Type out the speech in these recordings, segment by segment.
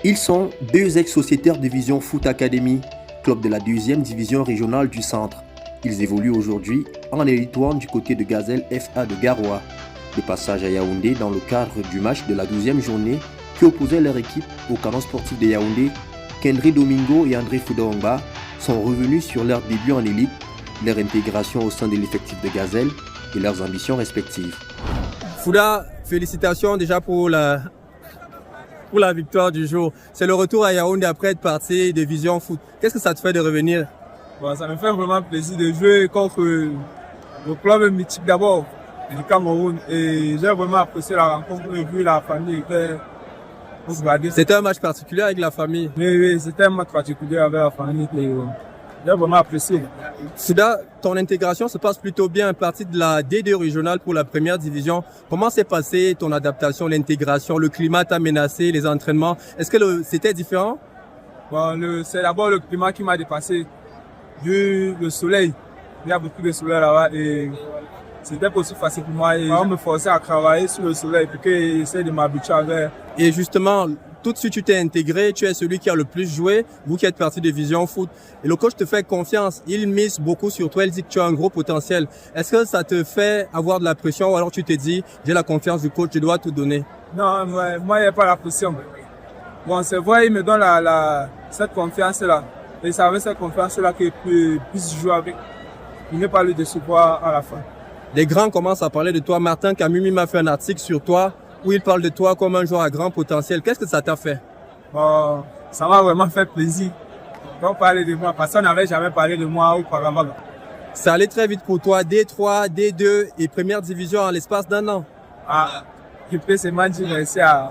Ils sont deux ex-sociétaires de Vision Foot Academy, club de la deuxième division régionale du centre. Ils évoluent aujourd'hui en Elite One du côté de Gazelle FA de Garoua. Le passage à Yaoundé dans le cadre du match de la 12e journée qui opposait leur équipe au canon sportif de Yaoundé, Kendry Domingo et André Foudaongba sont revenus sur leur début en élite, leur intégration au sein de l'effectif de Gazelle et leurs ambitions respectives. Fouda, félicitations déjà pour la victoire du jour. C'est le retour à Yaoundé après être parti de Vision Foot. Qu'est-ce que ça te fait de revenir? Bon, ça me fait vraiment plaisir de jouer contre le club mythique d'abord du Cameroun. Et j'ai vraiment apprécié la rencontre, vu la famille. C'était un match particulier avec la famille? Oui, c'était un match particulier avec la famille. J'ai vraiment apprécié. Fouda, ton intégration se passe plutôt bien, partie de la D2 régionale pour la première division. Comment s'est passée ton adaptation, l'intégration, le climat t'a menacé, les entraînements? Est-ce que c'était différent? Bon, c'est d'abord le climat qui m'a dépassé. Vu le soleil, il y a beaucoup de soleil là-bas et c'était pas aussi facile pour moi. Et on me forçait à travailler sur le soleil pour que j'essaie de m'habituer avec. Et justement, tout de suite tu t'es intégré, tu es celui qui a le plus joué, vous qui êtes parti de Vision Foot. Et le coach te fait confiance, il mise beaucoup sur toi, il dit que tu as un gros potentiel. Est-ce que ça te fait avoir de la pression ou alors tu te dis, j'ai la confiance du coach, je dois tout donner? Non, moi il n'y a pas la pression. Bon, c'est vrai, il me donne cette confiance-là. Et c'est avec cette confiance-là que je puisse jouer avec. Il n'est pas le décevoir à la fin. Les grands commencent à parler de toi. Martin Kamimi m'a fait un article sur toi où il parle de toi comme un joueur à grand potentiel. Qu'est-ce que ça t'a fait? Bon, ça m'a vraiment fait plaisir. On parlait de moi, parce qu'on n'avait jamais parlé de moi auparavant. Ça allait très vite pour toi, D3, D2 et première division en l'espace d'un an. Je peux seulement dire merci à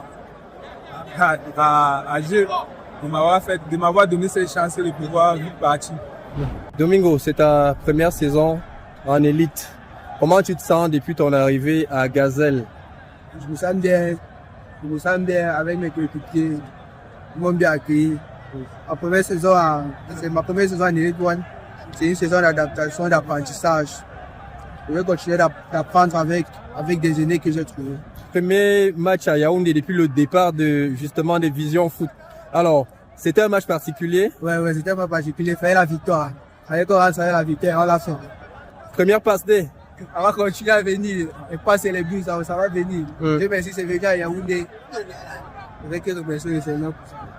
Dieu de m'avoir donné cette chance de pouvoir vite partir. Domingo, c'est ta première saison en élite. Comment tu te sens depuis ton arrivée à Gazelle? Je me sens bien avec mes coéquipiers. Ils m'ont bien accueilli. C'est ma première saison en Elite One. C'est une saison d'adaptation, d'apprentissage. Je vais continuer d'apprendre avec des aînés que j'ai trouvés. Premier match à Yaoundé depuis le départ de Vision Foot. Alors, c'était un match particulier? Ouais, c'était un match particulier. Il fallait la victoire. Il fallait qu'on rentre avec la victoire. On l'a fait. Première passe D. On va continuer à venir et passer les buts, ça va venir. Dieu merci, c'est venu à Yaoundé. Avec que remercier le Seigneur.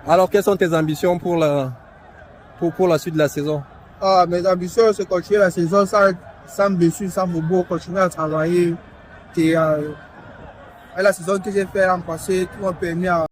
Alors, quelles sont tes ambitions pour la suite de la saison? Mes ambitions, c'est continuer la saison sans blessure, sans bobo, continuer à travailler. Et la saison que j'ai faite l'an passé, tout m'a permis à